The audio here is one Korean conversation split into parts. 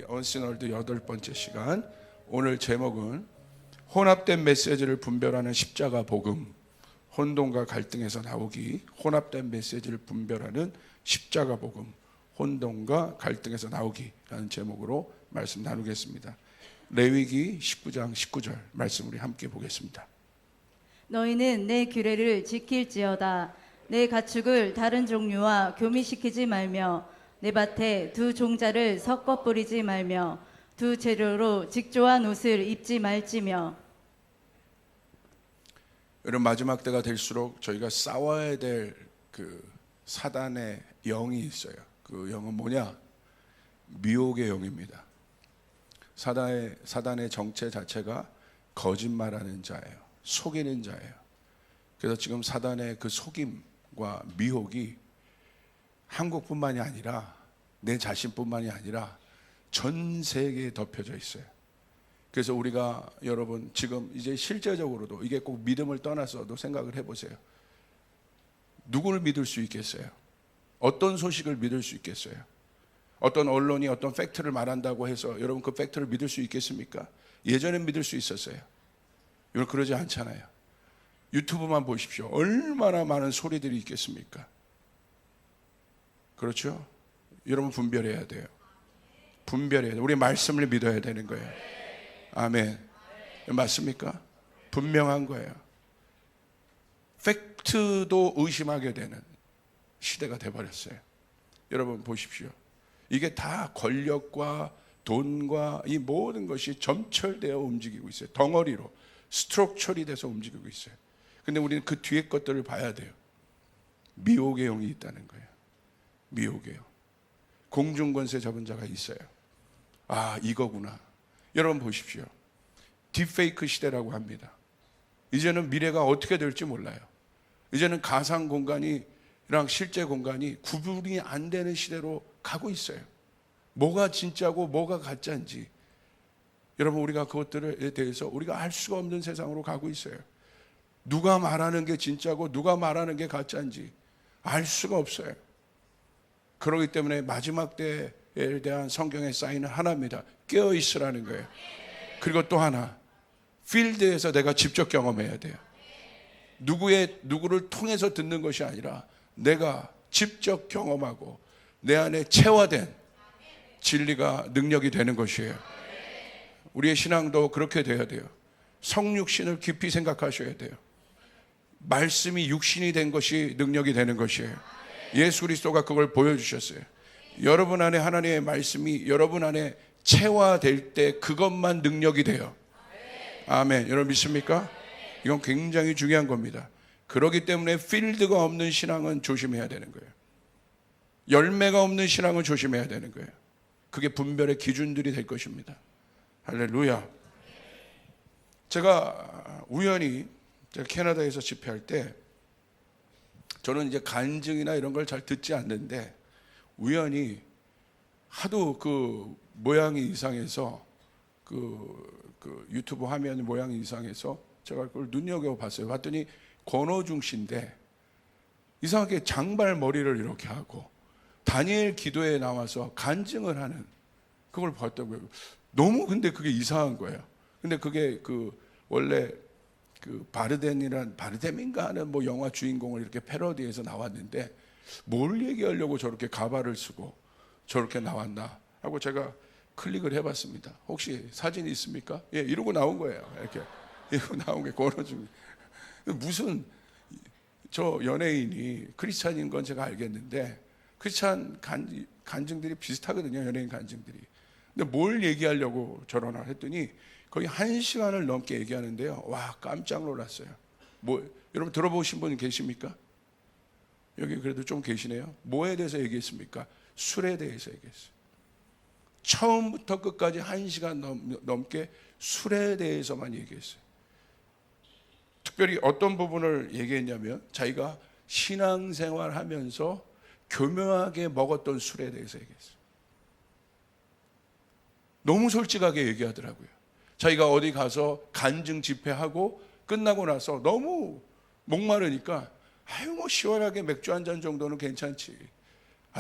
언시널드 8번째 시간. 오늘 제목은 혼합된 메시지를 분별하는 십자가 복음. 혼돈과 갈등에서 나오기. 혼합된 메시지를 분별하는 십자가 복음. 혼돈과 갈등에서 나오기라는 제목으로 말씀 나누겠습니다. 레위기 19장 19절 말씀 우리 함께 보겠습니다. 너희는 내 규례를 지킬지어다. 내 가축을 다른 종류와 교미시키지 말며 내 밭에 두 종자를 섞어 뿌리지 말며 두 재료로 직조한 옷을 입지 말지며. 여러분, 마지막 때가 될수록 저희가 싸워야 될 그 사단의 영이 있어요. 그 영은 뭐냐? 미혹의 영입니다. 사단의 정체 자체가 거짓말하는 자예요. 속이는 자예요. 그래서 지금 사단의 그 속임과 미혹이 한국뿐만이 아니라 내 자신뿐만이 아니라 전 세계에 덮여져 있어요. 그래서 우리가 여러분 지금 이제 실제적으로도 이게 꼭 믿음을 떠나서도 생각을 해보세요. 누구를 믿을 수 있겠어요? 어떤 소식을 믿을 수 있겠어요? 어떤 언론이 어떤 팩트를 말한다고 해서 여러분 그 팩트를 믿을 수 있겠습니까? 예전엔 믿을 수 있었어요. 여러분 그러지 않잖아요. 유튜브만 보십시오. 얼마나 많은 소리들이 있겠습니까? 그렇죠? 여러분 분별해야 돼요. 분별해야 돼요. 우리 말씀을 믿어야 되는 거예요. 아멘. 맞습니까? 분명한 거예요. 팩트도 의심하게 되는 시대가 돼버렸어요. 여러분 보십시오. 이게 다 권력과 돈과 이 모든 것이 점철되어 움직이고 있어요. 덩어리로 스트럭처리 돼서 움직이고 있어요. 근데 우리는 그 뒤에 것들을 봐야 돼요. 미혹의 영이 있다는 거예요. 미혹의 영. 공중권세 잡은 자가 있어요. 아, 이거구나. 여러분 보십시오. 딥페이크 시대라고 합니다. 이제는 미래가 어떻게 될지 몰라요. 이제는 가상 공간이랑 실제 공간이 구분이 안 되는 시대로 가고 있어요. 뭐가 진짜고 뭐가 가짜인지 여러분 우리가 그것들에 대해서 우리가 알 수가 없는 세상으로 가고 있어요. 누가 말하는 게 진짜고 누가 말하는 게 가짜인지 알 수가 없어요. 그렇기 때문에 마지막 때에 대한 성경의 사인은 하나입니다. 깨어 있으라는 거예요. 그리고 또 하나, 필드에서 내가 직접 경험해야 돼요. 누구를 통해서 듣는 것이 아니라 내가 직접 경험하고 내 안에 체화된 진리가 능력이 되는 것이에요. 우리의 신앙도 그렇게 돼야 돼요. 성육신을 깊이 생각하셔야 돼요. 말씀이 육신이 된 것이 능력이 되는 것이에요. 예수 그리스도가 그걸 보여주셨어요. 여러분 안에 하나님의 말씀이 여러분 안에 체화될 때 그것만 능력이 돼요. 아멘. 여러분 믿습니까? 이건 굉장히 중요한 겁니다. 그렇기 때문에 필드가 없는 신앙은 조심해야 되는 거예요. 열매가 없는 신앙은 조심해야 되는 거예요. 그게 분별의 기준들이 될 것입니다. 할렐루야. 제가 캐나다에서 집회할 때 저는 이제 간증이나 이런 걸 잘 듣지 않는데 우연히 하도 그 모양이 이상해서 그 유튜브 화면 모양이 이상해서 제가 그걸 눈여겨봤어요. 봤더니 권호중 씨인데 이상하게 장발 머리를 이렇게 하고 다니엘 기도에 나와서 간증을 하는 그걸 봤다고요. 너무 근데 그게 이상한 거예요. 근데 그게 그 원래 그 바르뎀인가 하는 뭐 영화 주인공을 이렇게 패러디해서 나왔는데 뭘 얘기하려고 저렇게 가발을 쓰고 저렇게 나왔나 하고 제가 클릭을 해봤습니다. 혹시 사진 있습니까? 예, 이러고 나온 거예요. 이러고 나온 게 권호중. 무슨 저 연예인이 크리스찬인 건 제가 알겠는데 크리스찬 간증들이 비슷하거든요. 연예인 간증들이. 근데 뭘 얘기하려고 저러나 했더니 거의 1시간을 넘게 얘기하는데요. 와, 깜짝 놀랐어요. 여러분 들어보신 분 계십니까? 여기 그래도 좀 계시네요. 뭐에 대해서 얘기했습니까? 술에 대해서 얘기했어요. 처음부터 끝까지 1시간 넘게 술에 대해서만 얘기했어요. 특별히 어떤 부분을 얘기했냐면 자기가 신앙생활 하면서 교묘하게 먹었던 술에 대해서 얘기했어요. 너무 솔직하게 얘기하더라고요. 자기가 어디 가서 간증 집회하고 끝나고 나서 너무 목마르니까 아유 뭐 시원하게 맥주 한 잔 정도는 괜찮지.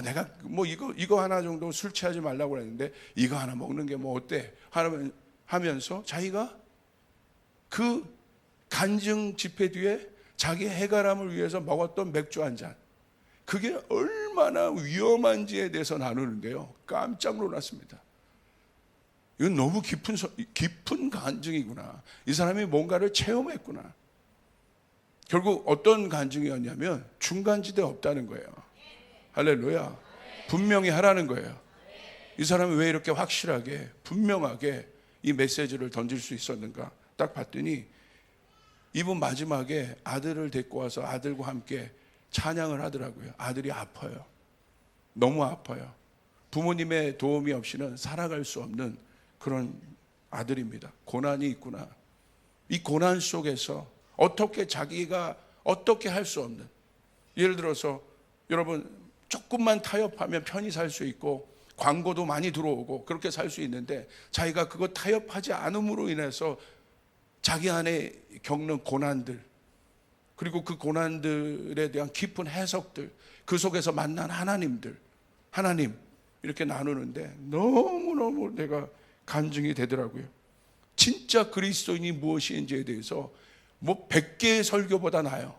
내가 뭐 이거 하나 정도 술 취하지 말라고 그랬는데 이거 하나 먹는 게 뭐 어때? 하면서 자기가 그 간증 집회 뒤에 자기 해결함을 위해서 먹었던 맥주 한 잔, 그게 얼마나 위험한지에 대해서 나누는데요, 깜짝 놀랐습니다. 이건 너무 깊은 간증이구나. 이 사람이 뭔가를 체험했구나. 결국 어떤 간증이었냐면 중간지대 없다는 거예요. 할렐루야. 분명히 하라는 거예요. 이 사람이 왜 이렇게 확실하게 분명하게 이 메시지를 던질 수 있었는가 딱 봤더니 이분 마지막에 아들을 데리고 와서 아들과 함께 찬양을 하더라고요. 아들이 아파요. 너무 아파요. 부모님의 도움이 없이는 살아갈 수 없는 그런 아들입니다. 고난이 있구나. 이 고난 속에서 어떻게 자기가 어떻게 할 수 없는, 예를 들어서 여러분 조금만 타협하면 편히 살 수 있고 광고도 많이 들어오고 그렇게 살 수 있는데 자기가 그거 타협하지 않음으로 인해서 자기 안에 겪는 고난들, 그리고 그 고난들에 대한 깊은 해석들, 그 속에서 만난 하나님 이렇게 나누는데 너무너무 내가 간증이 되더라고요. 진짜 그리스도인이 무엇인지에 대해서 뭐 100개의 설교보다 나아요.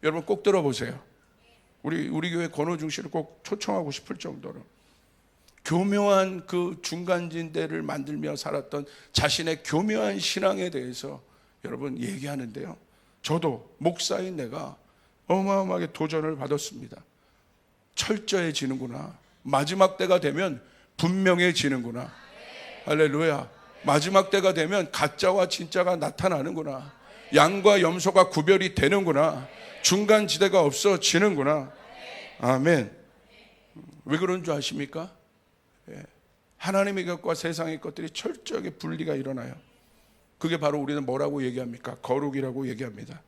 여러분 꼭 들어보세요. 우리 교회 권호중 씨를 꼭 초청하고 싶을 정도로 교묘한 그 중간진대를 만들며 살았던 자신의 교묘한 신앙에 대해서 여러분 얘기하는데요, 저도 목사인 내가 어마어마하게 도전을 받았습니다. 철저해지는구나. 마지막 때가 되면 분명해지는구나. 할렐루야. 마지막 때가 되면 가짜와 진짜가 나타나는구나. 양과 염소가 구별이 되는구나. 중간지대가 없어지는구나. 아멘. 왜 그런 줄 아십니까? 하나님의 것과 세상의 것들이 철저하게 분리가 일어나요. 그게 바로 우리는 뭐라고 얘기합니까? 거룩이라고 얘기합니다.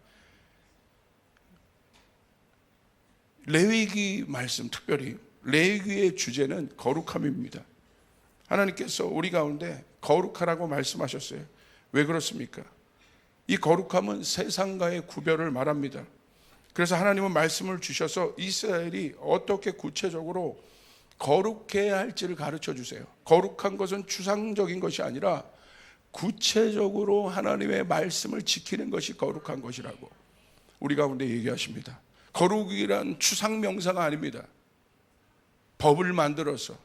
레위기 말씀, 특별히 레위기의 주제는 거룩함입니다. 하나님께서 우리 가운데 거룩하라고 말씀하셨어요. 왜 그렇습니까? 이 거룩함은 세상과의 구별을 말합니다. 그래서 하나님은 말씀을 주셔서 이스라엘이 어떻게 구체적으로 거룩해야 할지를 가르쳐 주세요. 거룩한 것은 추상적인 것이 아니라 구체적으로 하나님의 말씀을 지키는 것이 거룩한 것이라고 우리 가운데 얘기하십니다. 거룩이란 추상 명사가 아닙니다. 법을 만들어서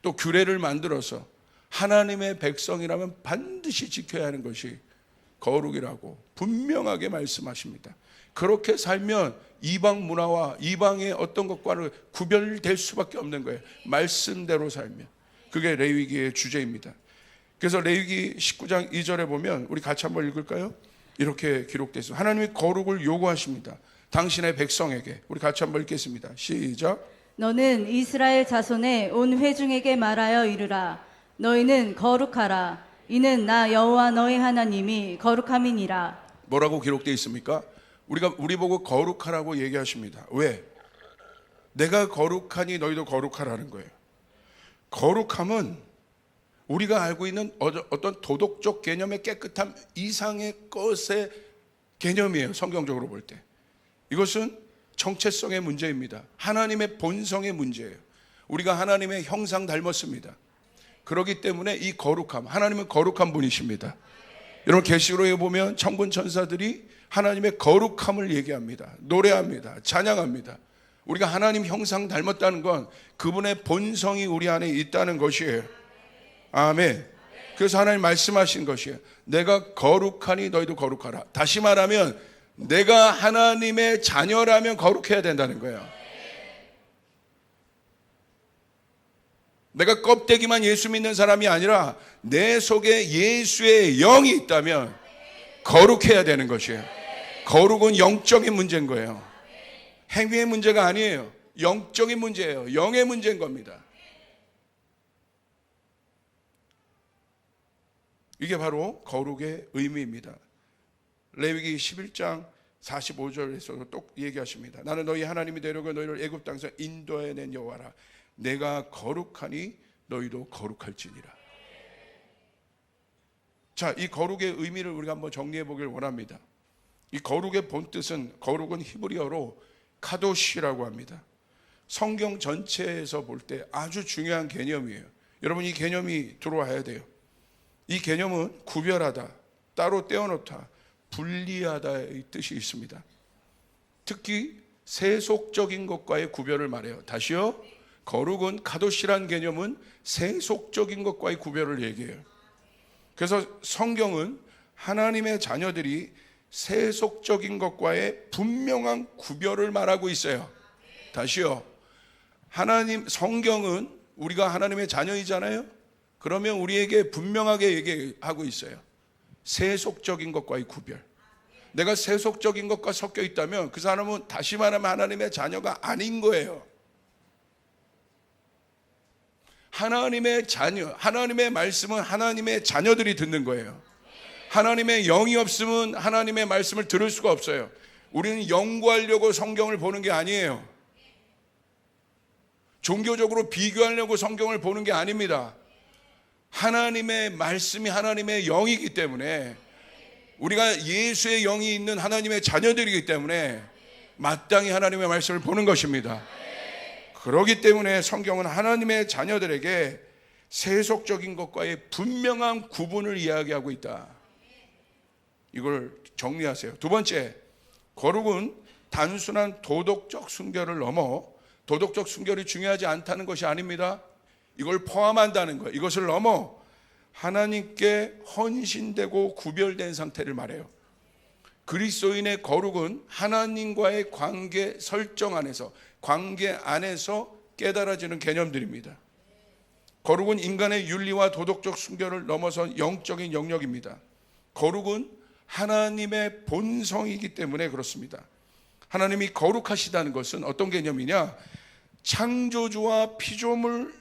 또 규례를 만들어서 하나님의 백성이라면 반드시 지켜야 하는 것이 거룩이라고 분명하게 말씀하십니다. 그렇게 살면 이방 문화와 이방의 어떤 것과는 구별될 수밖에 없는 거예요. 말씀대로 살면. 그게 레위기의 주제입니다. 그래서 레위기 19장 2절에 보면 우리 같이 한번 읽을까요? 이렇게 기록되어 있습니다. 하나님이 거룩을 요구하십니다. 당신의 백성에게. 우리 같이 한번 읽겠습니다. 시작. 너는 이스라엘 자손의 온 회중에게 말하여 이르라. 너희는 거룩하라. 이는 나 여호와 너희 하나님이 거룩함이니라. 뭐라고 기록되어 있습니까? 우리 보고 거룩하라고 얘기하십니다. 왜? 내가 거룩하니 너희도 거룩하라는 거예요. 거룩함은 우리가 알고 있는 어떤 도덕적 개념의 깨끗함 이상의 것의 개념이에요. 성경적으로 볼 때. 이것은 정체성의 문제입니다. 하나님의 본성의 문제예요. 우리가 하나님의 형상 닮았습니다. 그렇기 때문에 이 거룩함, 하나님은 거룩한 분이십니다. 여러분 계시록에 보면 천군 천사들이 하나님의 거룩함을 얘기합니다. 노래합니다. 찬양합니다. 우리가 하나님 형상 닮았다는 건 그분의 본성이 우리 안에 있다는 것이에요. 아멘. 그래서 하나님 말씀하신 것이에요. 내가 거룩하니 너희도 거룩하라. 다시 말하면 내가 하나님의 자녀라면 거룩해야 된다는 거예요. 내가 껍데기만 예수 믿는 사람이 아니라 내 속에 예수의 영이 있다면 거룩해야 되는 것이에요. 거룩은 영적인 문제인 거예요. 행위의 문제가 아니에요. 영적인 문제예요. 영의 문제인 겁니다. 이게 바로 거룩의 의미입니다. 레위기 11장 45절에서도 또 얘기하십니다. 나는 너희 하나님이 되려고 너희를 애굽 땅에서 인도해낸 여호와라. 내가 거룩하니 너희도 거룩할지니라. 자, 이 거룩의 의미를 우리가 한번 정리해 보길 원합니다. 이 거룩의 본뜻은, 거룩은 히브리어로 카도시라고 합니다. 성경 전체에서 볼 때 아주 중요한 개념이에요. 여러분, 이 개념이 들어와야 돼요. 이 개념은 구별하다, 따로 떼어놓다, 분리하다의 뜻이 있습니다. 특히 세속적인 것과의 구별을 말해요. 다시요. 거룩은, 카도시란 개념은 세속적인 것과의 구별을 얘기해요. 그래서 성경은 하나님의 자녀들이 세속적인 것과의 분명한 구별을 말하고 있어요. 다시요. 성경은 우리가 하나님의 자녀이잖아요. 그러면 우리에게 분명하게 얘기하고 있어요. 세속적인 것과의 구별. 내가 세속적인 것과 섞여 있다면 그 사람은 다시 말하면 하나님의 자녀가 아닌 거예요. 하나님의 자녀, 하나님의 말씀은 하나님의 자녀들이 듣는 거예요. 하나님의 영이 없으면 하나님의 말씀을 들을 수가 없어요. 우리는 연구하려고 성경을 보는 게 아니에요. 종교적으로 비교하려고 성경을 보는 게 아닙니다. 하나님의 말씀이 하나님의 영이기 때문에, 우리가 예수의 영이 있는 하나님의 자녀들이기 때문에 마땅히 하나님의 말씀을 보는 것입니다. 그렇기 때문에 성경은 하나님의 자녀들에게 세속적인 것과의 분명한 구분을 이야기하고 있다. 이걸 정리하세요. 두 번째, 거룩은 단순한 도덕적 순결을 넘어, 도덕적 순결이 중요하지 않다는 것이 아닙니다. 이걸 포함한다는 것, 이것을 넘어 하나님께 헌신되고 구별된 상태를 말해요. 그리스도인의 거룩은 하나님과의 관계 설정 안에서, 관계 안에서 깨달아지는 개념들입니다. 거룩은 인간의 윤리와 도덕적 순결을 넘어선 영적인 영역입니다. 거룩은 하나님의 본성이기 때문에 그렇습니다. 하나님이 거룩하시다는 것은 어떤 개념이냐? 창조주와 피조물의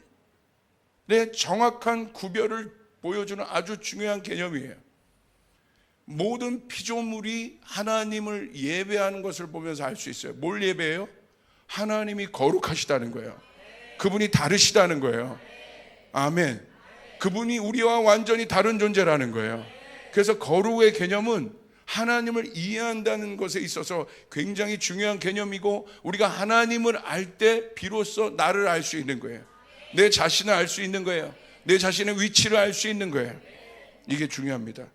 정확한 구별을 보여주는 아주 중요한 개념이에요. 모든 피조물이 하나님을 예배하는 것을 보면서 알 수 있어요. 뭘 예배해요? 하나님이 거룩하시다는 거예요. 그분이 다르시다는 거예요. 아멘. 그분이 우리와 완전히 다른 존재라는 거예요. 그래서 거룩의 개념은 하나님을 이해한다는 것에 있어서 굉장히 중요한 개념이고, 우리가 하나님을 알 때 비로소 나를 알 수 있는 거예요. 내 자신을 알 수 있는 거예요. 내 자신의 위치를 알 수 있는 거예요. 이게 중요합니다.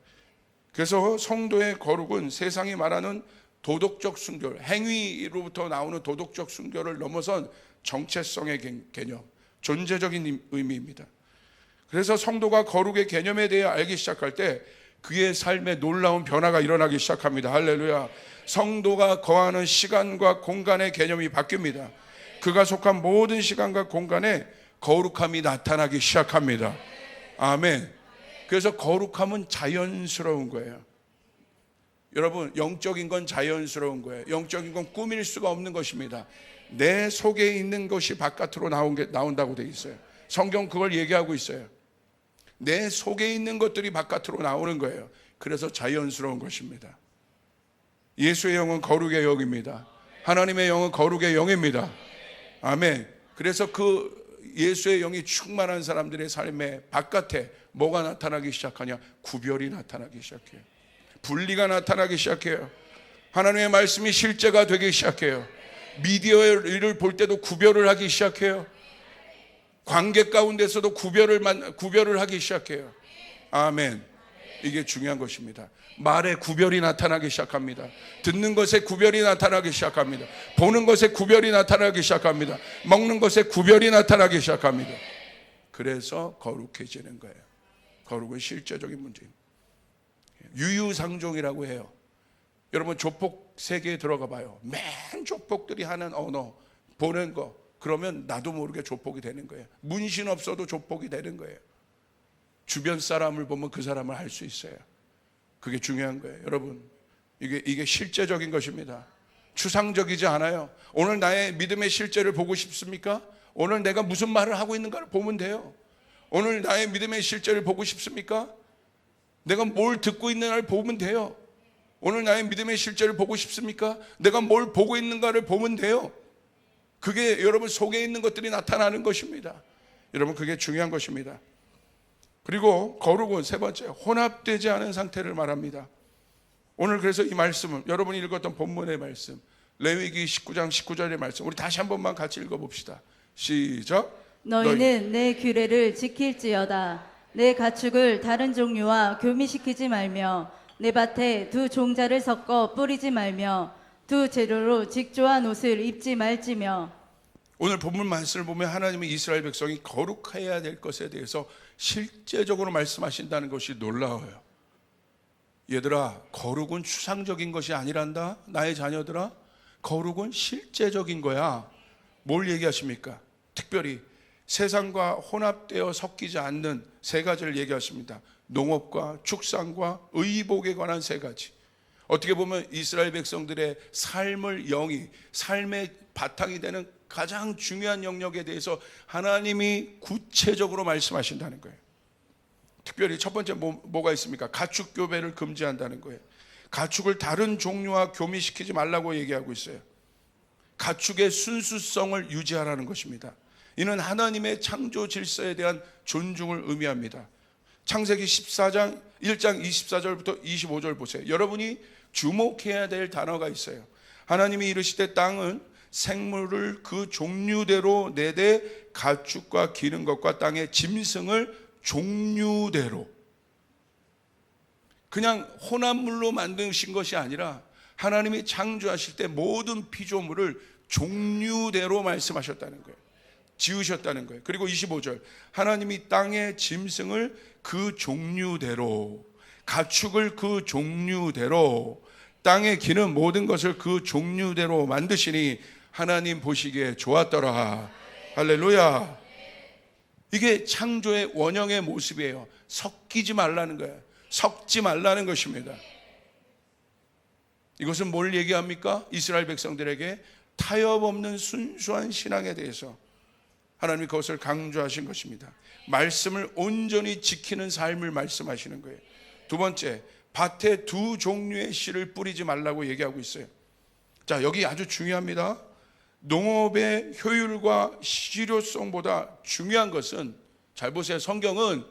그래서 성도의 거룩은 세상이 말하는 도덕적 순결, 행위로부터 나오는 도덕적 순결을 넘어선 정체성의 개념, 존재적인 의미입니다. 그래서 성도가 거룩의 개념에 대해 알기 시작할 때 그의 삶에 놀라운 변화가 일어나기 시작합니다. 할렐루야. 성도가 거하는 시간과 공간의 개념이 바뀝니다. 그가 속한 모든 시간과 공간에 거룩함이 나타나기 시작합니다. 아멘. 그래서 거룩함은 자연스러운 거예요. 여러분, 영적인 건 자연스러운 거예요. 영적인 건 꾸밀 수가 없는 것입니다. 내 속에 있는 것이 바깥으로 나온다고 되어 있어요. 성경 그걸 얘기하고 있어요. 내 속에 있는 것들이 바깥으로 나오는 거예요. 그래서 자연스러운 것입니다. 예수의 영은 거룩의 영입니다. 하나님의 영은 거룩의 영입니다. 아멘. 그래서 그 예수의 영이 충만한 사람들의 삶의 바깥에 뭐가 나타나기 시작하냐? 구별이 나타나기 시작해요. 분리가 나타나기 시작해요. 하나님의 말씀이 실제가 되기 시작해요. 미디어의 일을 볼 때도 구별을 하기 시작해요. 관계 가운데서도 구별을 하기 시작해요. 아멘. 이게 중요한 것입니다. 말에 구별이 나타나기 시작합니다. 듣는 것에 구별이 나타나기 시작합니다. 보는 것에 구별이 나타나기 시작합니다. 먹는 것에 구별이 나타나기 시작합니다. 그래서 거룩해지는 거예요. 거룩은 실제적인 문제입니다. 유유상종이라고 해요. 여러분, 조폭 세계에 들어가 봐요. 맨 조폭들이 하는 언어, 보는 거, 그러면 나도 모르게 조폭이 되는 거예요. 문신 없어도 조폭이 되는 거예요. 주변 사람을 보면 그 사람을 알 수 있어요. 그게 중요한 거예요. 여러분, 이게 실제적인 것입니다. 추상적이지 않아요. 오늘 나의 믿음의 실제를 보고 싶습니까? 오늘 내가 무슨 말을 하고 있는가를 보면 돼요. 오늘 나의 믿음의 실제를 보고 싶습니까? 내가 뭘 듣고 있는가를 보면 돼요. 오늘 나의 믿음의 실제를 보고 싶습니까? 내가 뭘 보고 있는가를 보면 돼요. 그게 여러분 속에 있는 것들이 나타나는 것입니다. 여러분, 그게 중요한 것입니다. 그리고 거룩은 세 번째, 혼합되지 않은 상태를 말합니다. 오늘 그래서 이 말씀은 여러분이 읽었던 본문의 말씀, 레위기 19장 19절의 말씀 우리 다시 한 번만 같이 읽어봅시다. 시작. 너희는 내 규례를 지킬지어다. 내 가축을 다른 종류와 교미시키지 말며 내 밭에 두 종자를 섞어 뿌리지 말며 두 재료로 직조한 옷을 입지 말지며. 오늘 본문 말씀을 보면 하나님은 이스라엘 백성이 거룩해야 될 것에 대해서 실제적으로 말씀하신다는 것이 놀라워요. 얘들아, 거룩은 추상적인 것이 아니란다. 나의 자녀들아, 거룩은 실제적인 거야. 뭘 얘기하십니까? 특별히 세상과 혼합되어 섞이지 않는 세 가지를 얘기하십니다. 농업과 축산과 의복에 관한 세 가지. 어떻게 보면 이스라엘 백성들의 삶의 바탕이 되는 가장 중요한 영역에 대해서 하나님이 구체적으로 말씀하신다는 거예요. 특별히 첫 번째 뭐가 있습니까? 가축 교배를 금지한다는 거예요. 가축을 다른 종류와 교미시키지 말라고 얘기하고 있어요. 가축의 순수성을 유지하라는 것입니다. 이는 하나님의 창조 질서에 대한 존중을 의미합니다. 창세기 14장 1장 24절부터 25절 보세요. 여러분이 주목해야 될 단어가 있어요. 하나님이 이르시되 땅은 생물을 그 종류대로 내되 가축과 기는 것과 땅의 짐승을 종류대로, 그냥 혼합물로 만드신 것이 아니라 하나님이 창조하실 때 모든 피조물을 종류대로 말씀하셨다는 거예요. 지으셨다는 거예요. 그리고 25절, 하나님이 땅의 짐승을 그 종류대로, 가축을 그 종류대로, 땅에 기는 모든 것을 그 종류대로 만드시니 하나님 보시기에 좋았더라. 할렐루야. 이게 창조의 원형의 모습이에요. 섞이지 말라는 거예요. 섞지 말라는 것입니다. 이것은 뭘 얘기합니까? 이스라엘 백성들에게 타협 없는 순수한 신앙에 대해서 하나님이 그것을 강조하신 것입니다. 말씀을 온전히 지키는 삶을 말씀하시는 거예요. 두 번째, 밭에 두 종류의 씨를 뿌리지 말라고 얘기하고 있어요. 자, 여기 아주 중요합니다. 농업의 효율과 실효성보다 중요한 것은, 잘 보세요, 성경은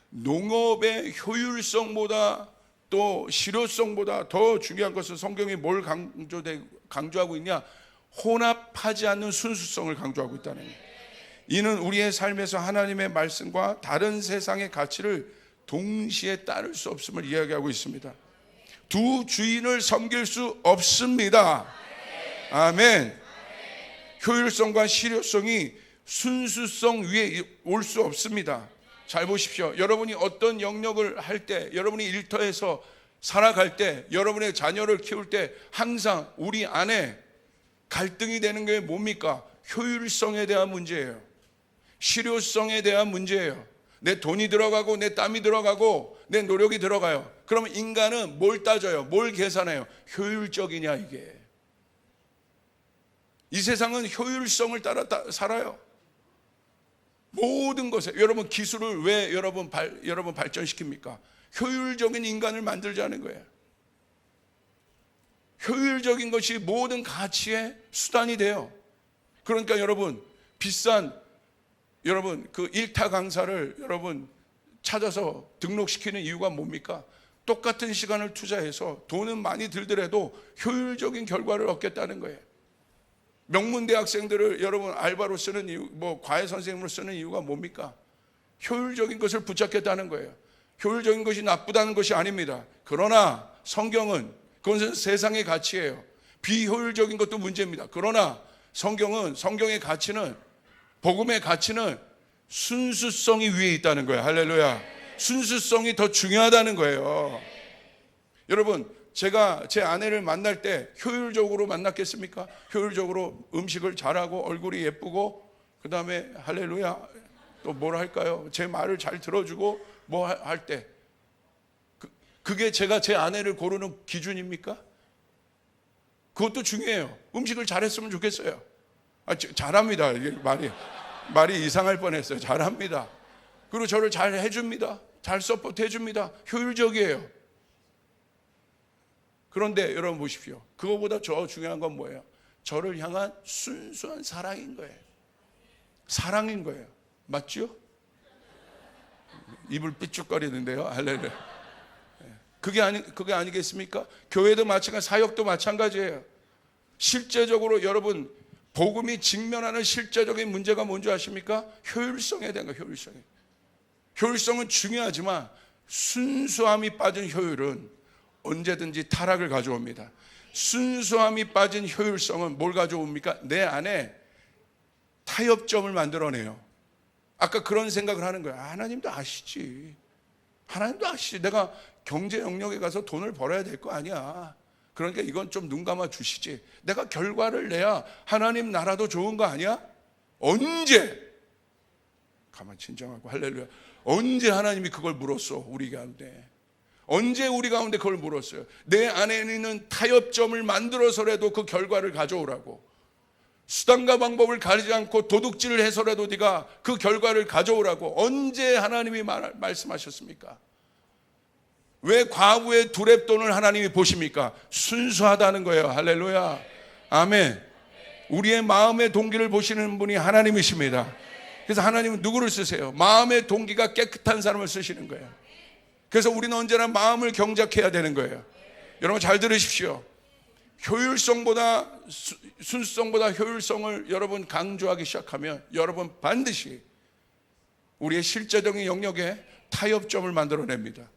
농업의 효율성보다 또 실효성보다 더 중요한 것은 성경이 뭘 강조하고 있냐? 혼합하지 않는 순수성을 강조하고 있다는 거예요. 이는 우리의 삶에서 하나님의 말씀과 다른 세상의 가치를 동시에 따를 수 없음을 이야기하고 있습니다. 두 주인을 섬길 수 없습니다. 아멘. 효율성과 실효성이 순수성 위에 올 수 없습니다. 잘 보십시오. 여러분이 어떤 영역을 할 때, 여러분이 일터에서 살아갈 때, 여러분의 자녀를 키울 때 항상 우리 안에 갈등이 되는 게 뭡니까? 효율성에 대한 문제예요. 실효성에 대한 문제예요. 내 돈이 들어가고 내 땀이 들어가고 내 노력이 들어가요. 그러면 인간은 뭘 따져요? 뭘 계산해요? 효율적이냐 이게. 이 세상은 효율성을 따라 살아요. 모든 것에. 여러분 기술을 왜 여러분 발전시킵니까? 효율적인 인간을 만들자는 거예요. 효율적인 것이 모든 가치의 수단이 돼요. 그러니까 여러분 비싼 그 일타 강사를 여러분 찾아서 등록시키는 이유가 뭡니까? 똑같은 시간을 투자해서 돈은 많이 들더라도 효율적인 결과를 얻겠다는 거예요. 명문대학생들을 여러분 알바로 쓰는 이유, 과외 선생님으로 쓰는 이유가 뭡니까? 효율적인 것을 붙잡겠다는 거예요. 효율적인 것이 나쁘다는 것이 아닙니다. 그러나 성경은, 그것은 세상의 가치예요. 비효율적인 것도 문제입니다. 그러나 성경의 가치는, 복음의 가치는 순수성이 위에 있다는 거예요. 할렐루야. 순수성이 더 중요하다는 거예요. 여러분, 제가 제 아내를 만날 때 효율적으로 만났겠습니까? 효율적으로 음식을 잘하고 얼굴이 예쁘고 그 다음에 할렐루야 또 뭘 할까요? 제 말을 잘 들어주고 뭐 할 때 그게 제가 제 아내를 고르는 기준입니까? 그것도 중요해요. 음식을 잘했으면 좋겠어요. 잘합니다. 이게 말이 이상할 뻔했어요. 잘합니다. 그리고 저를 잘 해줍니다. 잘 서포트 해줍니다. 효율적이에요. 그런데 여러분 보십시오. 그거보다 더 중요한 건 뭐예요? 저를 향한 순수한 사랑인 거예요. 사랑인 거예요. 맞죠? 입을 삐죽거리는데요. 할렐루야. 그게 아니겠습니까? 교회도 마찬가지, 사역도 마찬가지예요. 실제적으로 여러분 복음이 직면하는 실제적인 문제가 뭔지 아십니까? 효율성에 대한 거예요. 효율성은 중요하지만 순수함이 빠진 효율은 언제든지 타락을 가져옵니다. 순수함이 빠진 효율성은 뭘 가져옵니까? 내 안에 타협점을 만들어내요. 아까 그런 생각을 하는 거예요. 하나님도 아시지. 하나님도 아시지. 내가 경제 영역에 가서 돈을 벌어야 될 거 아니야. 그러니까 이건 좀 눈 감아 주시지. 내가 결과를 내야 하나님 나라도 좋은 거 아니야? 언제? 가만 진정하고 할렐루야. 언제 하나님이 그걸 물었어? 우리 가운데. 언제 우리 가운데 그걸 물었어요? 내 안에 있는 타협점을 만들어서라도 그 결과를 가져오라고. 수단과 방법을 가리지 않고 도둑질을 해서라도 네가 그 결과를 가져오라고. 언제 하나님이 말씀하셨습니까? 왜 과부의 두렙돈을 하나님이 보십니까? 순수하다는 거예요. 할렐루야. 아멘. 우리의 마음의 동기를 보시는 분이 하나님이십니다. 그래서 하나님은 누구를 쓰세요? 마음의 동기가 깨끗한 사람을 쓰시는 거예요. 그래서 우리는 언제나 마음을 경작해야 되는 거예요. 여러분 잘 들으십시오. 효율성보다 순수성보다 효율성을 여러분 강조하기 시작하면 여러분 반드시 우리의 실제적인 영역에 타협점을 만들어냅니다.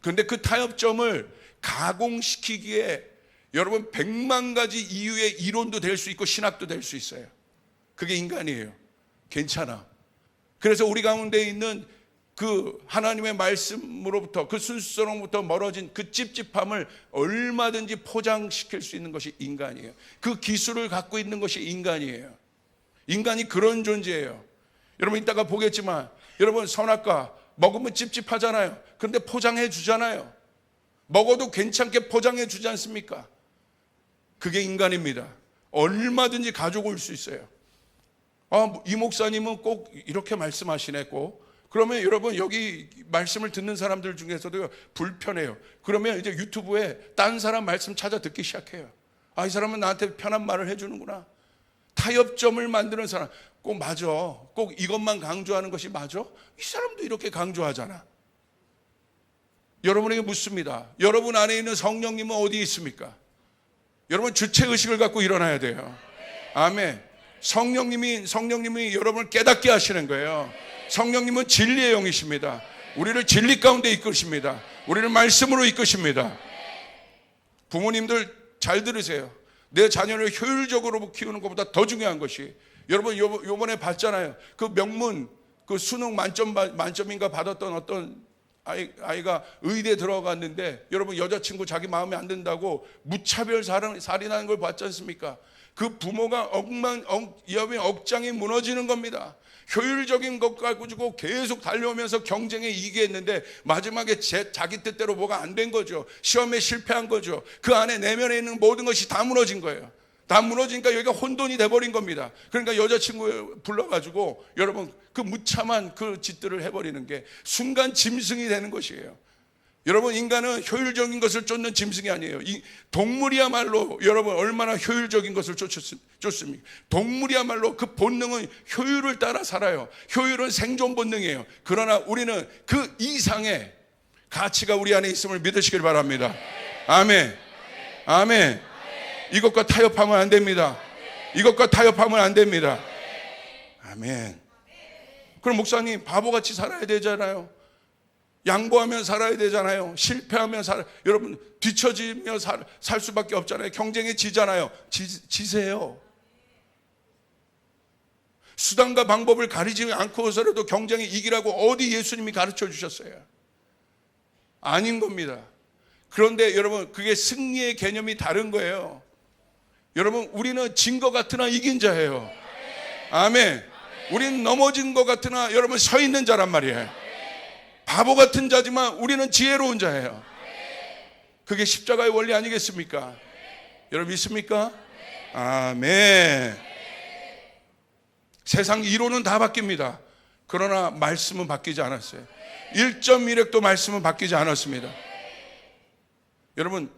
그런데 그 타협점을 가공시키기에 여러분 100만 가지 이유의 이론도 될 수 있고 신학도 될 수 있어요. 그게 인간이에요. 괜찮아. 그래서 우리 가운데 있는 그 하나님의 말씀으로부터 그 순수성으로부터 멀어진 그 찝찝함을 얼마든지 포장시킬 수 있는 것이 인간이에요. 그 기술을 갖고 있는 것이 인간이에요. 인간이 그런 존재예요. 여러분 이따가 보겠지만 여러분 선악과 먹으면 찝찝하잖아요. 그런데 포장해 주잖아요. 먹어도 괜찮게 포장해 주지 않습니까? 그게 인간입니다. 얼마든지 가져올 수 있어요. 이 목사님은 꼭 이렇게 말씀하시네 꼭. 그러면 여러분 여기 말씀을 듣는 사람들 중에서도 불편해요. 그러면 이제 유튜브에 딴 사람 말씀 찾아 듣기 시작해요. 이 사람은 나한테 편한 말을 해주는구나. 타협점을 만드는 사람. 꼭 맞아. 꼭 이것만 강조하는 것이 맞아? 이 사람도 이렇게 강조하잖아. 여러분에게 묻습니다. 여러분 안에 있는 성령님은 어디 있습니까? 여러분 주체의식을 갖고 일어나야 돼요. 아멘. 성령님이 여러분을 깨닫게 하시는 거예요. 성령님은 진리의 영이십니다. 우리를 진리 가운데 이끄십니다. 우리를 말씀으로 이끄십니다. 부모님들 잘 들으세요. 내 자녀를 효율적으로 키우는 것보다 더 중요한 것이 여러분 요번에 봤잖아요. 그 명문 그 수능 만점인가 받았던 어떤 아이가 의대에 들어갔는데 여러분 여자친구 자기 마음에 안 든다고 무차별 살인하는 걸 봤지 않습니까? 그 부모가 억장이 무너지는 겁니다. 효율적인 것 가지고 계속 달려오면서 경쟁에 이기했는데 마지막에 자기 뜻대로 뭐가 안 된 거죠. 시험에 실패한 거죠. 그 안에 내면에 있는 모든 것이 다 무너진 거예요. 다 무너지니까 여기가 혼돈이 돼버린 겁니다. 그러니까 여자친구 불러가지고 여러분 그 무참한 그 짓들을 해버리는 게 순간 짐승이 되는 것이에요. 여러분 인간은 효율적인 것을 쫓는 짐승이 아니에요. 이 동물이야말로 여러분 얼마나 효율적인 것을 쫓습니까? 동물이야말로 그 본능은 효율을 따라 살아요. 효율은 생존 본능이에요. 그러나 우리는 그 이상의 가치가 우리 안에 있음을 믿으시길 바랍니다. 아멘. 아멘. 이것과 타협하면 안 됩니다. 이것과 타협하면 안 됩니다. 아멘. 그럼 목사님 바보같이 살아야 되잖아요. 양보하면 살아야 되잖아요. 실패하면 여러분 뒤처지며 살 수밖에 없잖아요. 경쟁에 지잖아요. 지세요. 수단과 방법을 가리지 않고서라도 경쟁에 이기라고 어디 예수님이 가르쳐 주셨어요? 아닌 겁니다. 그런데 여러분 그게 승리의 개념이 다른 거예요. 여러분 우리는 진 것 같으나 이긴 자예요. 아멘. 우리는 넘어진 것 같으나 여러분 서 있는 자란 말이에요. 바보 같은 자지만 우리는 지혜로운 자예요. 그게 십자가의 원리 아니겠습니까? 여러분 믿습니까? 아멘. 세상 이론은 다 바뀝니다. 그러나 말씀은 바뀌지 않았어요. 1.1획도 말씀은 바뀌지 않았습니다. 여러분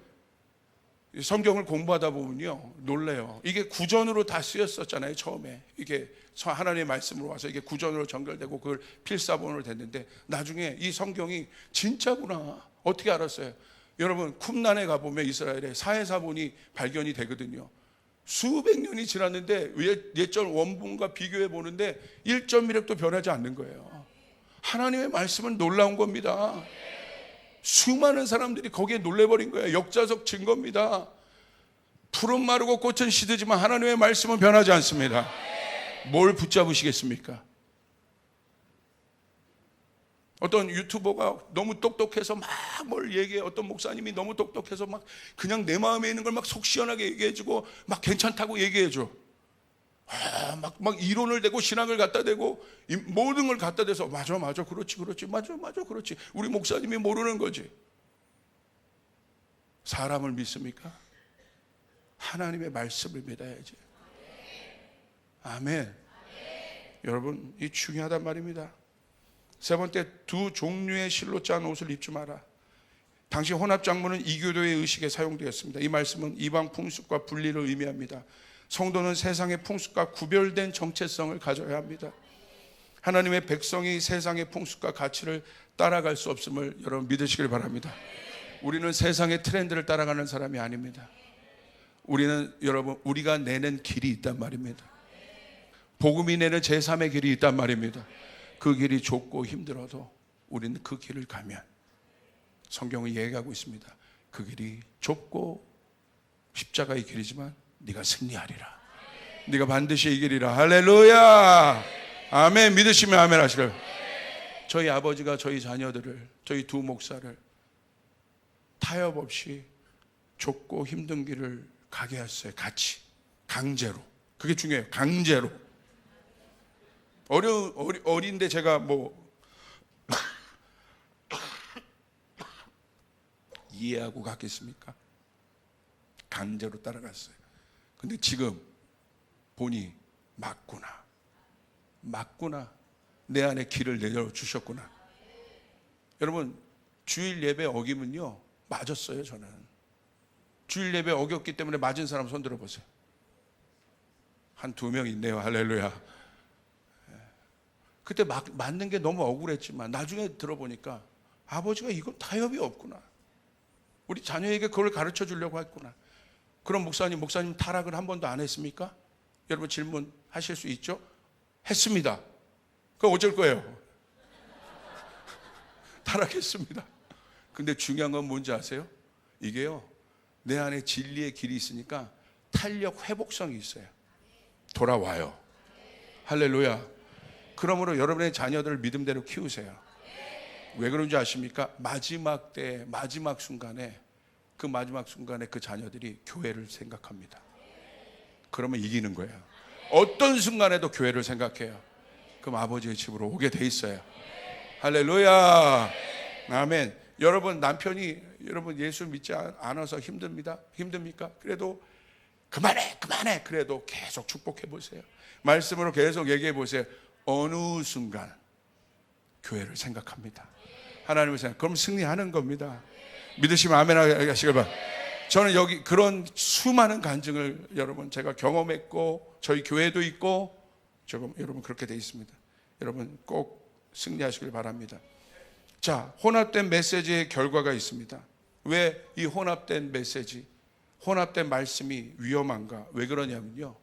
성경을 공부하다 보면요 놀래요. 이게 구전으로 다 쓰였었잖아요. 처음에 이게 하나님의 말씀으로 와서 이게 구전으로 전결되고 그걸 필사본으로 됐는데 나중에 이 성경이 진짜구나 어떻게 알았어요? 여러분 쿰란에 가보면 이스라엘에 사해사본이 발견이 되거든요. 수백 년이 지났는데 옛절 원본과 비교해 보는데 1.1획도 변하지 않는 거예요. 하나님의 말씀은 놀라운 겁니다. 수많은 사람들이 거기에 놀래버린 거예요. 역사적 증거입니다. 풀은 마르고 꽃은 시들지만 하나님의 말씀은 변하지 않습니다. 뭘 붙잡으시겠습니까? 어떤 유튜버가 너무 똑똑해서 막 뭘 얘기해. 어떤 목사님이 너무 똑똑해서 막 그냥 내 마음에 있는 걸 막 속 시원하게 얘기해주고 막 괜찮다고 얘기해줘. 막 이론을 대고 신학을 갖다 대고 모든 걸 갖다 대서 맞아 그렇지 맞아 그렇지. 우리 목사님이 모르는 거지. 사람을 믿습니까? 하나님의 말씀을 믿어야지. 아멘. 여러분, 이 중요하단 말입니다. 세 번째, 두 종류의 실로 짠 옷을 입지 마라. 당시 혼합장모는 이교도의 의식에 사용되었습니다. 이 말씀은 이방 풍습과 분리를 의미합니다. 성도는 세상의 풍습과 구별된 정체성을 가져야 합니다. 하나님의 백성이 세상의 풍습과 가치를 따라갈 수 없음을 여러분 믿으시길 바랍니다. 우리는 세상의 트렌드를 따라가는 사람이 아닙니다. 우리는 여러분, 우리가 내는 길이 있단 말입니다. 복음이 내는 제3의 길이 있단 말입니다. 그 길이 좁고 힘들어도 우리는 그 길을 가면 성경은 얘기하고 있습니다. 그 길이 좁고 십자가의 길이지만 네가 승리하리라. 네가 반드시 이기리라. 할렐루야. 아멘. 믿으시면 아멘 하시길. 저희 아버지가 저희 자녀들을, 저희 두 목사를 타협 없이 좁고 힘든 길을 가게 했어요. 같이 강제로. 그게 중요해요. 강제로. 어린데 제가 이해하고 갔겠습니까? 강제로 따라갔어요. 근데 지금 보니 맞구나. 내 안에 길을 내려주셨구나. 여러분, 주일 예배 어기면요 맞았어요. 저는 주일 예배 어겼기 때문에 맞은 사람 손 들어보세요. 한 2명 있네요. 할렐루야. 그때 맞는 게 너무 억울했지만 나중에 들어보니까 아버지가 이건 타협이 없구나. 우리 자녀에게 그걸 가르쳐 주려고 했구나. 그럼 목사님 타락을 한 번도 안 했습니까? 여러분 질문하실 수 있죠? 했습니다. 그럼 어쩔 거예요? 타락했습니다. 근데 중요한 건 뭔지 아세요? 이게요, 내 안에 진리의 길이 있으니까 탄력 회복성이 있어요. 돌아와요. 할렐루야. 그러므로 여러분의 자녀들을 믿음대로 키우세요. 왜 그런지 아십니까? 마지막 순간에 그 자녀들이 교회를 생각합니다. 그러면 이기는 거예요. 어떤 순간에도 교회를 생각해요. 그럼 아버지의 집으로 오게 돼 있어요. 할렐루야. 아멘. 여러분 남편이 여러분 예수 믿지 않아서 힘듭니까? 그래도 그만해. 그래도 계속 축복해 보세요. 말씀으로 계속 얘기해 보세요. 어느 순간 교회를 생각합니다. 하나님을 생각. 그럼 승리하는 겁니다. 믿으시면 아멘 하시길 바랍니다. 저는 여기 그런 수많은 간증을 여러분 제가 경험했고 저희 교회도 있고 여러분 그렇게 돼 있습니다. 여러분 꼭 승리하시길 바랍니다. 자, 혼합된 메시지의 결과가 있습니다. 왜 이 혼합된 메시지, 혼합된 말씀이 위험한가? 왜 그러냐면요,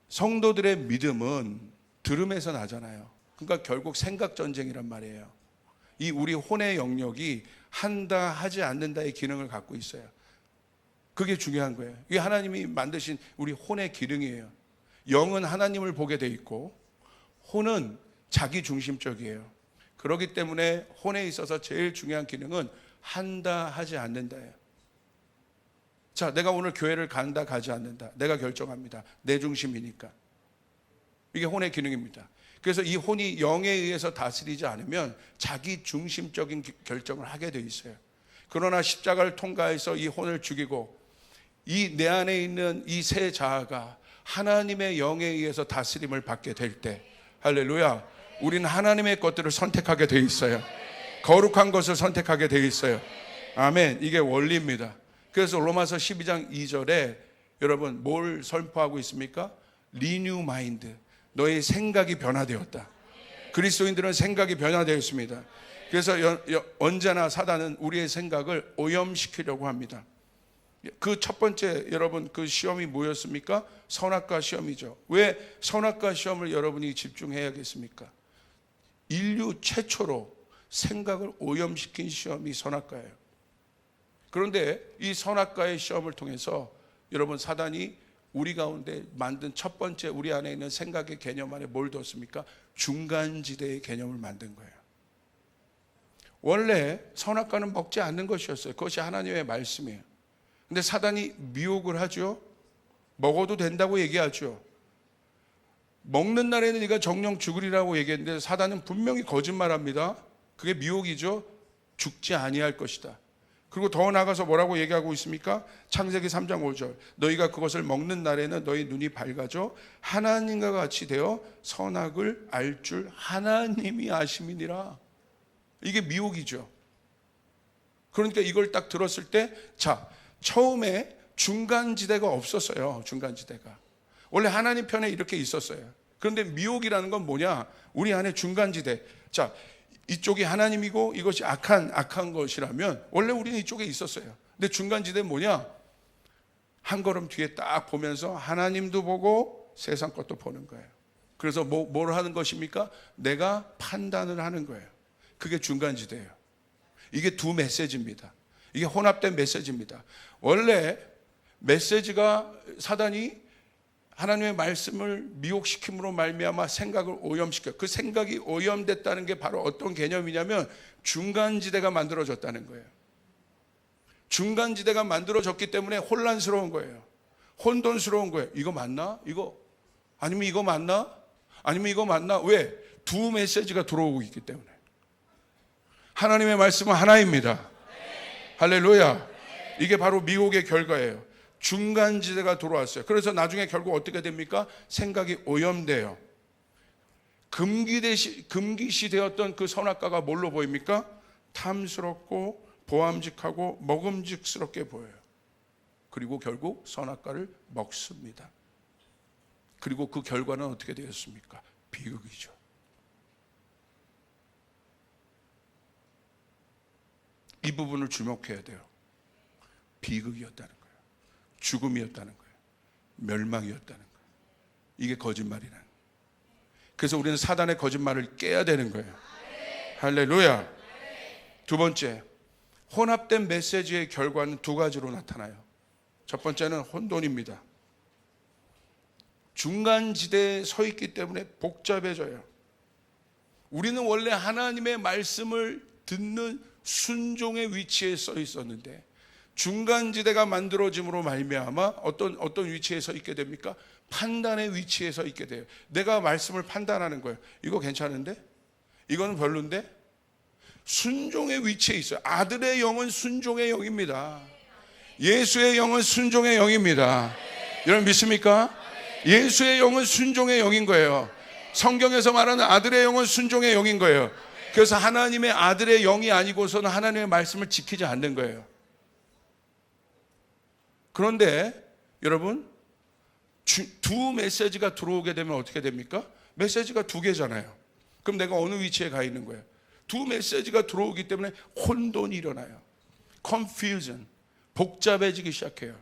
성도들의 믿음은 들음에서 나잖아요. 그러니까 결국 생각 전쟁이란 말이에요. 이 우리 혼의 영역이 한다 하지 않는다의 기능을 갖고 있어요. 그게 중요한 거예요. 이게 하나님이 만드신 우리 혼의 기능이에요. 영은 하나님을 보게 돼 있고 혼은 자기 중심적이에요. 그렇기 때문에 혼에 있어서 제일 중요한 기능은 한다 하지 않는다예요. 자, 내가 오늘 교회를 간다 가지 않는다 내가 결정합니다. 내 중심이니까. 이게 혼의 기능입니다. 그래서 이 혼이 영에 의해서 다스리지 않으면 자기 중심적인 결정을 하게 돼 있어요. 그러나 십자가를 통과해서 이 혼을 죽이고 이 내 안에 있는 이 새 자아가 하나님의 영에 의해서 다스림을 받게 될 때, 할렐루야, 우리는 하나님의 것들을 선택하게 돼 있어요. 거룩한 것을 선택하게 돼 있어요. 아멘. 이게 원리입니다. 그래서 로마서 12장 2절에 여러분 뭘 선포하고 있습니까? 리뉴 마인드. 너의 생각이 변화되었다. 그리스도인들은 생각이 그 첫 번째 여러분 그 시험이 뭐였습니까? 선악과 시험이죠. 왜 선악과 시험을 여러분이 집중해야겠습니까? 인류 최초로 생각을 오염시킨 시험이 선악과예요. 그런데 이 선악과의 시험을 통해서 여러분 사단이 우리 가운데 만든 첫 번째 우리 안에 있는 생각의 개념 안에 뭘 뒀습니까? 중간지대의 개념을 만든 거예요. 원래 선악과는 먹지 않는 것이었어요. 그것이 하나님의 말씀이에요. 근데 사단이 미혹을 하죠. 먹어도 된다고 얘기하죠. 먹는 날에는 네가 정령 죽으리라고 얘기했는데 사단은 분명히 거짓말합니다. 그게 미혹이죠. 죽지 아니할 것이다. 그리고 더 나아가서 뭐라고 얘기하고 있습니까? 창세기 3장 5절 너희가 그것을 먹는 날에는 너희 눈이 밝아져 하나님과 같이 되어 선악을 알 줄 하나님이 아심이니라. 이게 미혹이죠. 그러니까 이걸 딱 들었을 때 자, 처음에 중간지대가 없었어요. 중간지대가 원래 하나님 편에 이렇게 있었어요. 그런데 미혹이라는 건 뭐냐? 우리 안에 중간지대. 자, 이쪽이 하나님이고 이것이 악한 것이라면 원래 우리는 이쪽에 있었어요. 근데 중간지대는 뭐냐? 한 걸음 뒤에 딱 보면서 하나님도 보고 세상 것도 보는 거예요. 그래서 뭘 하는 것입니까? 내가 판단을 하는 거예요. 그게 중간지대예요. 이게 두 메시지입니다. 이게 혼합된 메시지입니다. 원래 메시지가 사단이 하나님의 말씀을 미혹시킴으로 말미암아 생각을 오염시켜. 그 생각이 오염됐다는 게 바로 어떤 개념이냐면 중간지대가 만들어졌다는 거예요. 중간지대가 만들어졌기 때문에 혼란스러운 거예요. 혼돈스러운 거예요. 이거 맞나? 이거 아니면 이거 맞나? 아니면 이거 맞나? 왜? 두 메시지가 들어오고 있기 때문에. 하나님의 말씀은 하나입니다. 할렐루야. 이게 바로 미혹의 결과예요. 중간지대가 들어왔어요. 그래서 나중에 결국 어떻게 됩니까? 생각이 오염돼요. 금기시 되었던 그 선악과가 뭘로 보입니까? 탐스럽고 보암직하고 먹음직스럽게 보여요. 그리고 결국 선악과를 먹습니다. 그리고 그 결과는 어떻게 되었습니까? 비극이죠. 이 부분을 주목해야 돼요. 비극이었다는 거예요. 죽음이었다는 거예요. 멸망이었다는 거예요. 이게 거짓말이라는 거예요. 그래서 우리는 사단의 거짓말을 깨야 되는 거예요. 할렐루야. 두 번째, 혼합된 메시지의 결과는 두 가지로 나타나요. 첫 번째는 혼돈입니다. 중간지대에 서 있기 때문에 복잡해져요. 우리는 원래 하나님의 말씀을 듣는 순종의 위치에 서 있었는데 중간지대가 만들어짐으로 말미암아 어떤 위치에 서 있게 됩니까? 판단의 위치에 서 있게 돼요. 내가 말씀을 판단하는 거예요. 이거 괜찮은데? 이거는 별론데? 순종의 위치에 있어요. 아들의 영은 순종의 영입니다. 예수의 영은 순종의 영입니다. 여러분 믿습니까? 예수의 영은 순종의 영인 거예요. 성경에서 말하는 아들의 영은 순종의 영인 거예요. 그래서 하나님의 아들의 영이 아니고서는 하나님의 말씀을 지키지 않는 거예요. 그런데 여러분 두 메시지가 들어오게 되면 어떻게 됩니까? 메시지가 두 개잖아요. 그럼 내가 어느 위치에 가 있는 거예요? 두 메시지가 들어오기 때문에 혼돈이 일어나요. confusion, 복잡해지기 시작해요.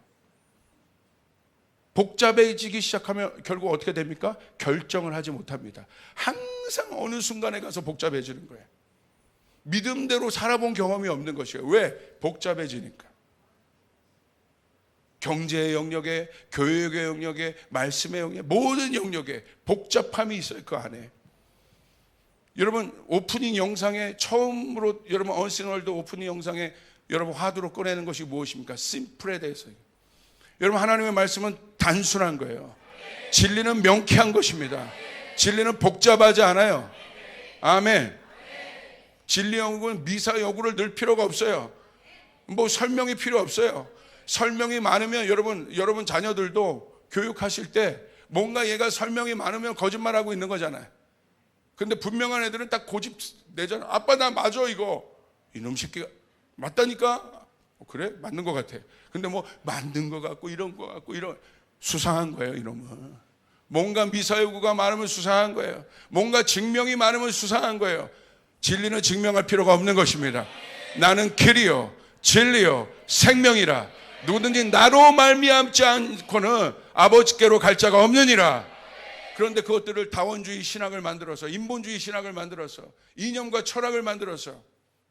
복잡해지기 시작하면 결국 어떻게 됩니까? 결정을 하지 못합니다. 항상 어느 순간에 가서 복잡해지는 거예요. 믿음대로 살아본 경험이 없는 것이에요. 왜? 복잡해지니까. 경제의 영역에, 교육의 영역에, 말씀의 영역에, 모든 영역에 복잡함이 있어요. 그 안에. 여러분 오프닝 영상에 처음으로 여러분 언신월드 오프닝 영상에 여러분 화두로 꺼내는 것이 무엇입니까? 심플에 대해서요. 여러분 하나님의 말씀은 단순한 거예요. 진리는 명쾌한 것입니다. 진리는 복잡하지 않아요. 아멘. 진리 연구는 미사 여구를 넣을 필요가 없어요. 뭐 설명이 필요 없어요. 설명이 많으면 여러분 자녀들도 교육하실 때 뭔가 얘가 설명이 많으면 거짓말하고 있는 거잖아요. 근데 분명한 애들은 딱 고집 내잖아. 아빠 나 맞아 이거. 이놈 새끼가 맞다니까. 그래? 맞는 것 같아. 근데 뭐 만든 것 같고 이런 것 같고 이런 수상한 거예요. 이놈은 뭔가 미사여구가 많으면 수상한 거예요. 뭔가 증명이 많으면 수상한 거예요. 진리는 증명할 필요가 없는 것입니다. 나는 길이요 진리요 생명이라 누구든지 나로 말미암지 않고는 아버지께로 갈 자가 없느니라. 그런데 그것들을 다원주의 신학을 만들어서, 인본주의 신학을 만들어서, 이념과 철학을 만들어서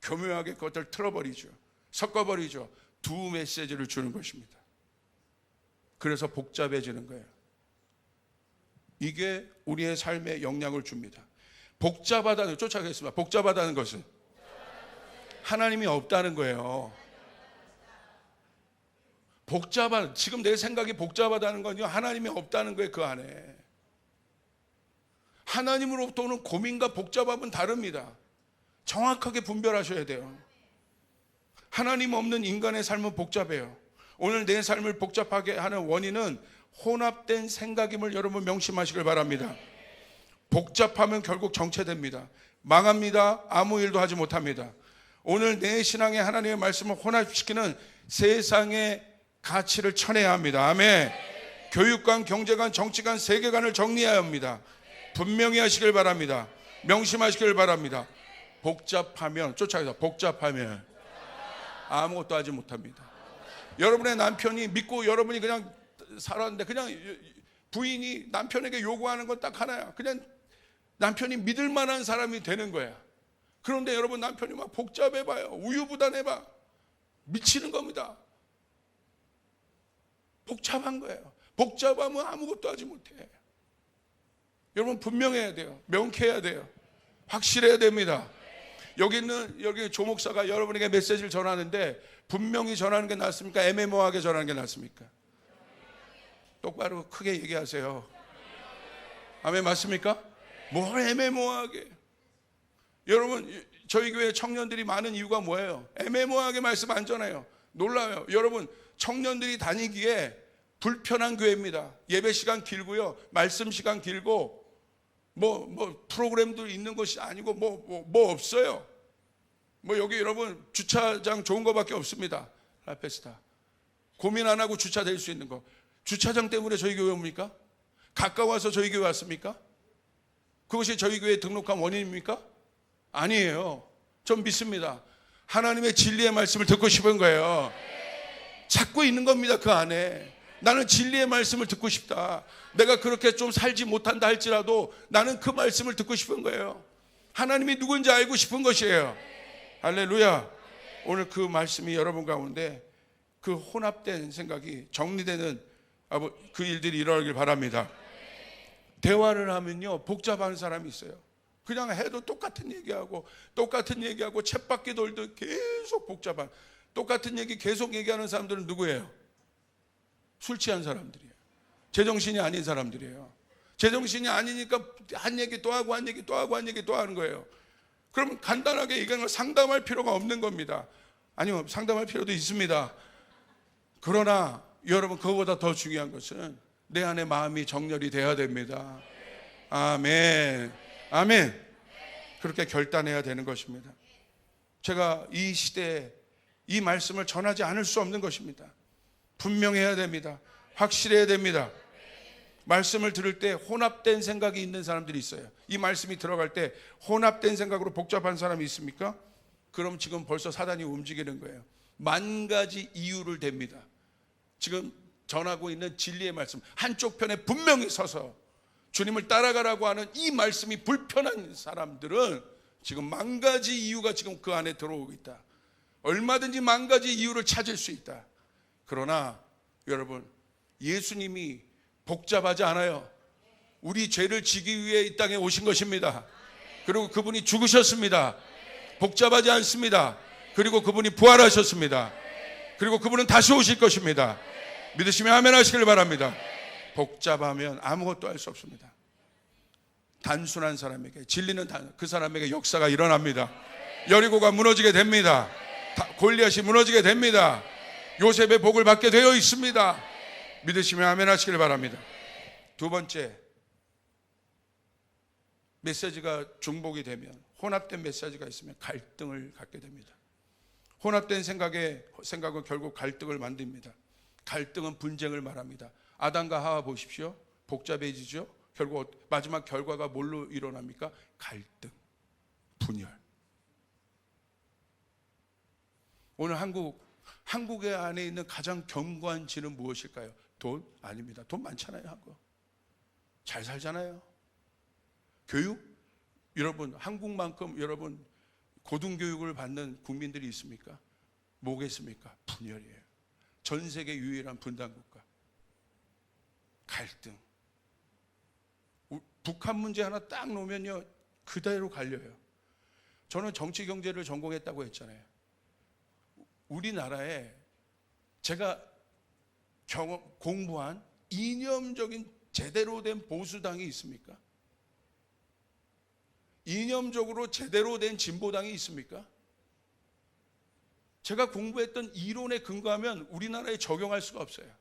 교묘하게 그것들을 틀어버리죠. 섞어버리죠. 두 메시지를 주는 것입니다. 그래서 복잡해지는 거예요. 이게 우리의 삶에 영향을 줍니다. 복잡하다는, 쫓아가겠습니다. 복잡하다는 것은 하나님이 없다는 거예요. 지금 내 생각이 복잡하다는 건요, 하나님이 없다는 거예요. 그 안에 하나님으로부터 오는 고민과 복잡함은 다릅니다. 정확하게 분별하셔야 돼요. 하나님 없는 인간의 삶은 복잡해요. 오늘 내 삶을 복잡하게 하는 원인은 혼합된 생각임을 여러분 명심하시길 바랍니다. 복잡하면 결국 정체됩니다. 망합니다. 아무 일도 하지 못합니다. 오늘 내 신앙에 하나님의 말씀을 혼합시키는 세상의 가치를 쳐내야 합니다. 아멘. 교육관, 경제관, 정치관, 세계관을 정리해야 합니다. 분명히 하시길 바랍니다. 명심하시길 바랍니다. 복잡하면, 쫓아가서 복잡하면 아무것도 하지 못합니다. 여러분의 남편이 믿고 여러분이 그냥 살았는데, 그냥 부인이 남편에게 요구하는 건 딱 하나야. 그냥 남편이 믿을 만한 사람이 되는 거야. 그런데 여러분 남편이 막 복잡해봐요. 우유부단해봐. 미치는 겁니다. 복잡한 거예요. 복잡하면 아무것도 하지 못해. 여러분 분명해야 돼요. 명쾌해야 돼요. 확실해야 됩니다. 여기 조 목사가 여러분에게 메시지를 전하는데 분명히 전하는 게 낫습니까? 애매모호하게 전하는 게 낫습니까? 똑바로 크게 얘기하세요. 아멘. 맞습니까? 뭘 애매모호하게. 여러분 저희 교회 청년들이 많은 이유가 뭐예요? 애매모호하게 말씀 안 전해요. 놀라요. 여러분 청년들이 다니기에 불편한 교회입니다. 예배 시간 길고요, 말씀 시간 길고, 뭐 프로그램도 있는 것이 아니고 뭐 없어요. 여기 여러분 주차장 좋은 거밖에 없습니다. 라페스타 고민 안 하고 주차될 수 있는 거. 주차장 때문에 저희 교회 옵니까? 가까워서 저희 교회 왔습니까? 그것이 저희 교회에 등록한 원인입니까? 아니에요. 전 믿습니다. 하나님의 진리의 말씀을 듣고 싶은 거예요. 찾고 있는 겁니다. 그 안에 나는 진리의 말씀을 듣고 싶다. 내가 그렇게 좀 살지 못한다 할지라도 나는 그 말씀을 듣고 싶은 거예요. 하나님이 누군지 알고 싶은 것이에요. 할렐루야. 오늘 그 말씀이 여러분 가운데 그 혼합된 생각이 정리되는 그 일들이 일어나길 바랍니다. 대화를 하면요 복잡한 사람이 있어요. 그냥 해도 똑같은 얘기하고 쳇바퀴 돌도 계속 복잡한, 똑같은 얘기 계속 얘기하는 사람들은 누구예요? 술 취한 사람들이에요. 제정신이 아닌 사람들이에요. 제정신이 아니니까 한 얘기 또 하고 한 얘기 또 하고 한 얘기 또 하는 거예요. 그럼 간단하게 이건 상담할 필요가 없는 겁니다. 아니요, 상담할 필요도 있습니다. 그러나 여러분 그거보다 더 중요한 것은 내 안에 마음이 정렬이 돼야 됩니다. 아멘. 아멘. 그렇게 결단해야 되는 것입니다. 제가 이 시대에 이 말씀을 전하지 않을 수 없는 것입니다. 분명해야 됩니다. 확실해야 됩니다. 말씀을 들을 때 혼합된 생각이 있는 사람들이 있어요. 이 말씀이 들어갈 때 혼합된 생각으로 복잡한 사람이 있습니까? 그럼 지금 벌써 사단이 움직이는 거예요. 만 가지 이유를 댑니다. 지금 전하고 있는 진리의 말씀 한쪽 편에 분명히 서서 주님을 따라가라고 하는 이 말씀이 불편한 사람들은 지금 만 가지 이유가 지금 그 안에 들어오고 있다. 얼마든지 만 가지 이유를 찾을 수 있다. 그러나 여러분 예수님이 복잡하지 않아요. 우리 죄를 지기 위해 이 땅에 오신 것입니다. 그리고 그분이 죽으셨습니다. 복잡하지 않습니다. 그리고 그분이 부활하셨습니다. 그리고 그분은 다시 오실 것입니다. 믿으시면 아멘 하시길 바랍니다. 복잡하면 아무것도 할 수 없습니다. 단순한 사람에게, 진리는 그 사람에게 역사가 일어납니다. 여리고가 무너지게 됩니다. 골리앗이 무너지게 됩니다. 요셉의 복을 받게 되어 있습니다. 믿으시면 아멘 하시길 바랍니다. 두 번째, 메시지가 중복이 되면, 혼합된 메시지가 있으면 갈등을 갖게 됩니다. 혼합된 생각은 결국 갈등을 만듭니다. 갈등은 분쟁을 말합니다. 아담과 하와 보십시오. 복잡해지죠. 결국 마지막 결과가 뭘로 일어납니까? 갈등, 분열. 오늘 한국 한국의 안에 있는 가장 견고한 질은 무엇일까요? 돈? 아닙니다. 돈 많잖아요. 한국 잘 살잖아요. 교육? 여러분 한국만큼 여러분 고등교육을 받는 국민들이 있습니까? 뭐겠습니까? 분열이에요. 전 세계 유일한 분단국가. 갈등. 북한 문제 하나 딱 놓으면요 그대로 갈려요. 저는 정치 경제를 전공했다고 했잖아요. 우리나라에 제가 공부한 이념적인 제대로 된 보수당이 있습니까? 이념적으로 제대로 된 진보당이 있습니까? 제가 공부했던 이론에 근거하면 우리나라에 적용할 수가 없어요.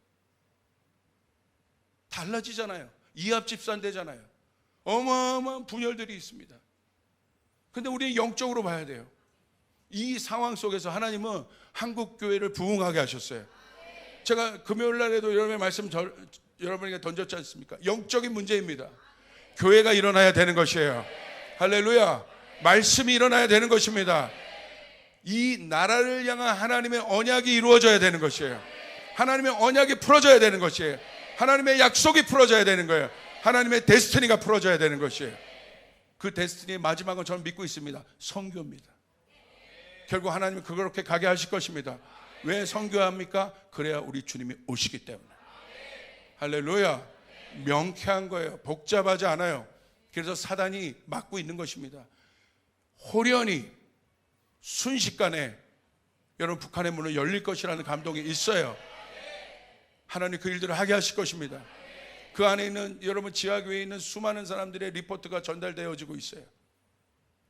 달라지잖아요. 이합집산되잖아요. 어마어마한 분열들이 있습니다. 근데 우리는 영적으로 봐야 돼요. 이 상황 속에서 하나님은 한국교회를 부흥하게 하셨어요. 제가 금요일 날에도 여러분의 말씀 여러분에게 던졌지 않습니까? 영적인 문제입니다. 교회가 일어나야 되는 것이에요. 할렐루야. 말씀이 일어나야 되는 것입니다. 이 나라를 향한 하나님의 언약이 이루어져야 되는 것이에요. 하나님의 언약이 풀어져야 되는 것이에요. 하나님의 약속이 풀어져야 되는 거예요. 하나님의 데스티니가 풀어져야 되는 것이에요. 그 데스티니의 마지막은 저는 믿고 있습니다. 선교입니다. 결국 하나님은 그렇게 가게 하실 것입니다. 왜 선교합니까? 그래야 우리 주님이 오시기 때문에. 할렐루야. 명쾌한 거예요. 복잡하지 않아요. 그래서 사단이 막고 있는 것입니다. 호련히 순식간에 여러분 북한의 문은 열릴 것이라는 감동이 있어요. 하나님 그 일들을 하게 하실 것입니다. 그 안에 있는 여러분 지하교회에 있는 수많은 사람들의 리포트가 전달되어지고 있어요.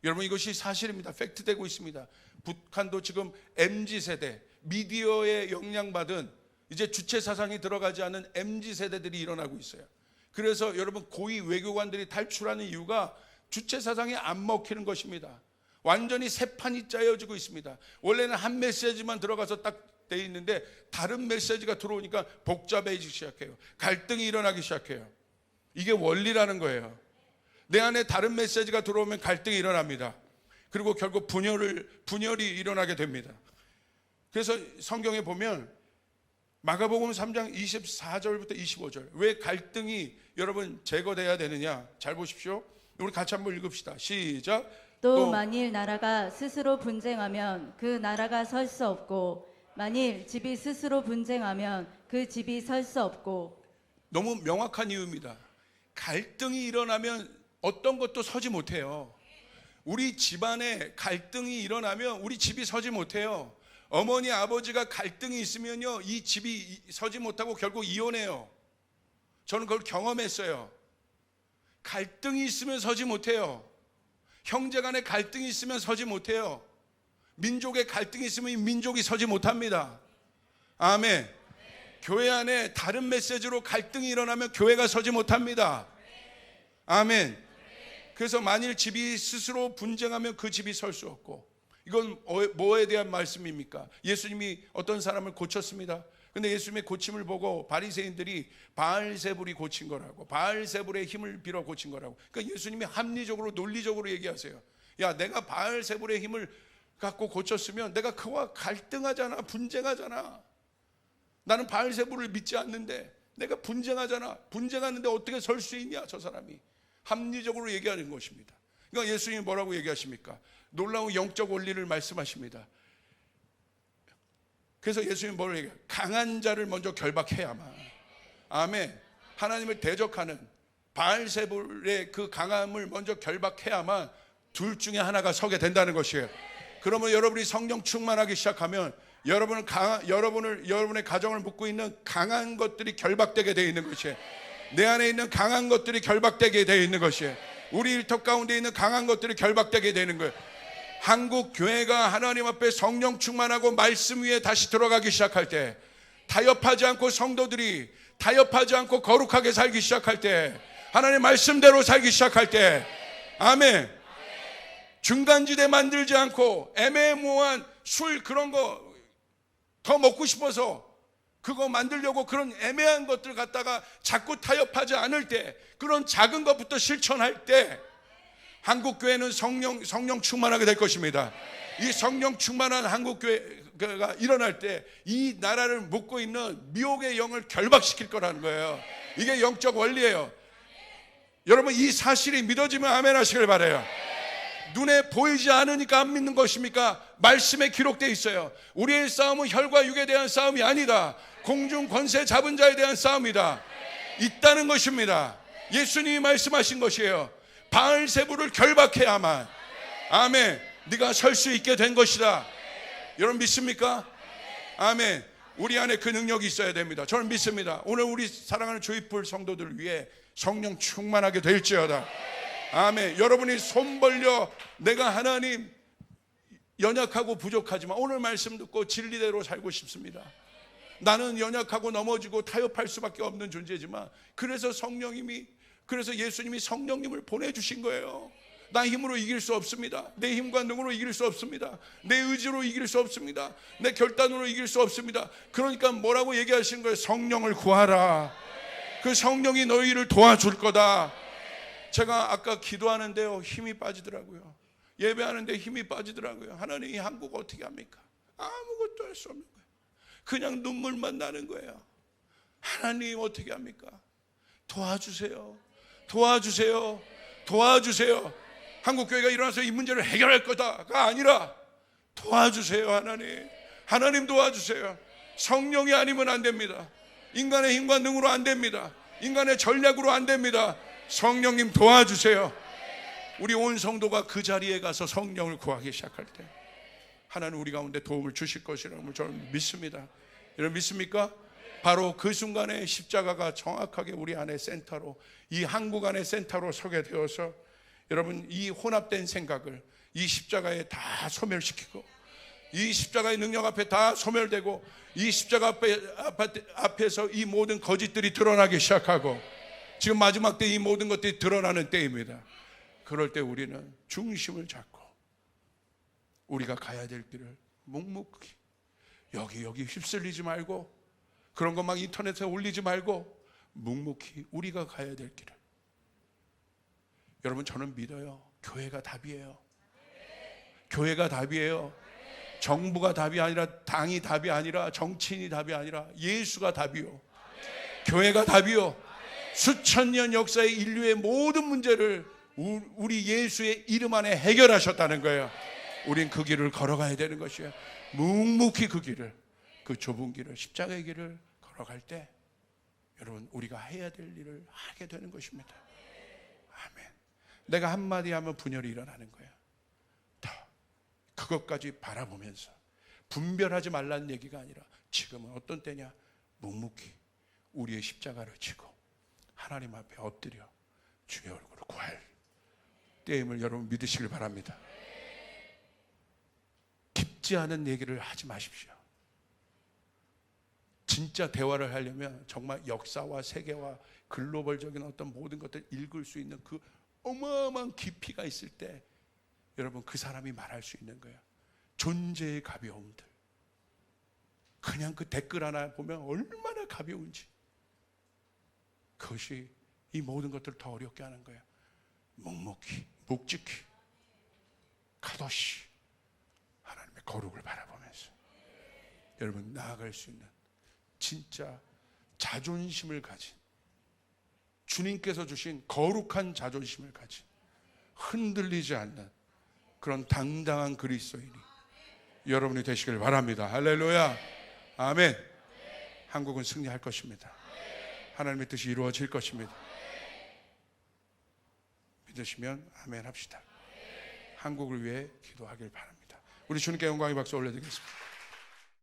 여러분 이것이 사실입니다. 팩트되고 있습니다. 북한도 지금 MZ세대 미디어에 영향받은 이제 주체 사상이 들어가지 않은 MZ세대들이 일어나고 있어요. 그래서 여러분 고위 외교관들이 탈출하는 이유가 주체 사상이 안 먹히는 것입니다. 완전히 새 판이 짜여지고 있습니다. 원래는 한 메시지만 들어가서 딱 돼 있는데 다른 메시지가 들어오니까 복잡해지기 시작해요. 갈등이 일어나기 시작해요. 이게 원리라는 거예요. 내 안에 다른 메시지가 들어오면 갈등이 일어납니다. 그리고 결국 분열이 일어나게 됩니다. 그래서 성경에 보면 마가복음 3장 24절부터 25절 왜 갈등이 여러분 제거돼야 되느냐 잘 보십시오. 우리 같이 한번 읽읍시다. 시작. 또 만일 나라가 스스로 분쟁하면 그 나라가 설 수 없고 만일 집이 스스로 분쟁하면 그 집이 설 수 없고. 너무 명확한 이유입니다. 갈등이 일어나면 어떤 것도 서지 못해요. 우리 집안에 갈등이 일어나면 우리 집이 서지 못해요. 어머니 아버지가 갈등이 있으면요 이 집이 서지 못하고 결국 이혼해요. 저는 그걸 경험했어요. 갈등이 있으면 서지 못해요. 형제간에 갈등이 있으면 서지 못해요. 민족의 갈등이 있으면 이 민족이 서지 못합니다. 아멘. 교회 안에 다른 메시지로 갈등이 일어나면 교회가 서지 못합니다. 아멘. 그래서 만일 집이 스스로 분쟁하면 그 집이 설 수 없고. 이건 뭐에 대한 말씀입니까? 예수님이 어떤 사람을 고쳤습니다. 근데 예수님의 고침을 보고 바리새인들이 바알세불이 고친 거라고, 바알세불의 힘을 빌어 고친 거라고. 그러니까 예수님이 합리적으로 논리적으로 얘기하세요. 야, 내가 바알세불의 힘을 갖고 고쳤으면 내가 그와 갈등하잖아, 분쟁하잖아. 나는 바알세불을 믿지 않는데 내가 분쟁하잖아. 분쟁하는데 어떻게 설 수 있냐, 저 사람이. 합리적으로 얘기하는 것입니다. 그러니까 예수님이 뭐라고 얘기하십니까? 놀라운 영적 원리를 말씀하십니다. 그래서 예수님이 뭐라고 얘기해요? 강한 자를 먼저 결박해야만. 아멘. 하나님을 대적하는 바알세불의 그 강함을 먼저 결박해야만 둘 중에 하나가 서게 된다는 것이에요. 그러면 여러분이 성령 충만하기 시작하면 여러분의 가정을 묶고 있는 강한 것들이 결박되게 되어 있는 것이에요. 내 안에 있는 강한 것들이 결박되게 되어 있는 것이에요. 우리 일터 가운데 있는 강한 것들이 결박되게 되는 거예요. 한국 교회가 하나님 앞에 성령 충만하고 말씀 위에 다시 들어가기 시작할 때, 타협하지 않고 성도들이 타협하지 않고 거룩하게 살기 시작할 때, 하나님 말씀대로 살기 시작할 때, 아멘. 중간지대 만들지 않고 애매모호한 술 그런 거 더 먹고 싶어서 그거 만들려고 그런 애매한 것들 갖다가 자꾸 타협하지 않을 때, 그런 작은 것부터 실천할 때 한국교회는 성령 충만하게 될 것입니다. 이 성령 충만한 한국교회 일어날 때 이 나라를 묶고 있는 미혹의 영을 결박시킬 거라는 거예요. 이게 영적 원리예요. 여러분, 이 사실이 믿어지면 아멘 하시길 바라요. 눈에 보이지 않으니까 안 믿는 것입니까? 말씀에 기록되어 있어요. 우리의 싸움은 혈과 육에 대한 싸움이 아니다. 공중 권세 잡은 자에 대한 싸움이다. 있다는 것입니다. 예수님이 말씀하신 것이에요. 바알세불을 결박해야만, 아멘, 네가 설 수 있게 된 것이다. 여러분 믿습니까? 아멘. 우리 안에 그 능력이 있어야 됩니다. 저는 믿습니다. 오늘 우리 사랑하는 조이풀 성도들을 위해 성령 충만하게 될지어다. 아멘. 여러분이 손 벌려 내가 하나님 연약하고 부족하지만 오늘 말씀 듣고 진리대로 살고 싶습니다. 나는 연약하고 넘어지고 타협할 수밖에 없는 존재지만 그래서 예수님이 성령님을 보내주신 거예요. 나 힘으로 이길 수 없습니다. 내 힘과 능으로 이길 수 없습니다. 내 의지로 이길 수 없습니다. 내 결단으로 이길 수 없습니다. 그러니까 뭐라고 얘기하시는 거예요? 성령을 구하라. 그 성령이 너희를 도와줄 거다. 제가 아까 기도하는데요, 힘이 빠지더라고요. 예배하는데 힘이 빠지더라고요. 하나님, 이 한국 어떻게 합니까? 아무것도 할 수 없는 거예요. 그냥 눈물만 나는 거예요. 하나님 어떻게 합니까? 도와주세요. 도와주세요. 도와주세요. 한국교회가 일어나서 이 문제를 해결할 거다가 아니라 도와주세요. 하나님, 하나님 도와주세요. 성령이 아니면 안 됩니다. 인간의 힘과 능으로 안 됩니다. 인간의 전략으로 안 됩니다. 성령님 도와주세요. 우리 온 성도가 그 자리에 가서 성령을 구하기 시작할 때 하나님 우리 가운데 도움을 주실 것이라고 저는 믿습니다. 여러분 믿습니까? 바로 그 순간에 십자가가 정확하게 우리 안의 센터로, 이 한국 안의 센터로 서게 되어서 여러분 이 혼합된 생각을 이 십자가에 다 소멸시키고, 이 십자가의 능력 앞에 다 소멸되고, 이 십자가 앞에서 이 모든 거짓들이 드러나기 시작하고, 지금 마지막 때 이 모든 것들이 드러나는 때입니다. 그럴 때 우리는 중심을 잡고 우리가 가야 될 길을 묵묵히 여기 휩쓸리지 말고, 그런 거 막 인터넷에 올리지 말고 묵묵히 우리가 가야 될 길을. 여러분 저는 믿어요. 교회가 답이에요. 교회가 답이에요. 정부가 답이 아니라, 당이 답이 아니라, 정치인이 답이 아니라 예수가 답이요. 교회가 답이요. 수천 년 역사의 인류의 모든 문제를 우리 예수의 이름 안에 해결하셨다는 거예요. 우린 그 길을 걸어가야 되는 것이에요. 묵묵히 그 길을, 그 좁은 길을, 십자가의 길을 걸어갈 때 여러분 우리가 해야 될 일을 하게 되는 것입니다. 아멘. 내가 한마디 하면 분열이 일어나는 거예요. 그것까지 바라보면서 분별하지 말라는 얘기가 아니라 지금은 어떤 때냐? 묵묵히 우리의 십자가를 지고 하나님 앞에 엎드려 주의 얼굴을 구할 때임을 여러분 믿으시길 바랍니다. 깊지 않은 얘기를 하지 마십시오. 진짜 대화를 하려면 정말 역사와 세계와 글로벌적인 어떤 모든 것들을 읽을 수 있는 그 어마어마한 깊이가 있을 때 여러분 그 사람이 말할 수 있는 거예요. 존재의 가벼움들. 그냥 그 댓글 하나 보면 얼마나 가벼운지. 그것이 이 모든 것들을 더 어렵게 하는 거예요. 묵묵히, 묵직히, 가도시 하나님의 거룩을 바라보면서 여러분 나아갈 수 있는 진짜 자존심을 가진, 주님께서 주신 거룩한 자존심을 가진, 흔들리지 않는 그런 당당한 그리스도인이 여러분이 되시길 바랍니다. 할렐루야. 아멘. 한국은 승리할 것입니다. 하나님의 뜻이 이루어질 것입니다. 믿으시면 아멘 합시다. 한국을 위해 기도하길 바랍니다. 우리 주님께 영광의 박수 올려드리겠습니다.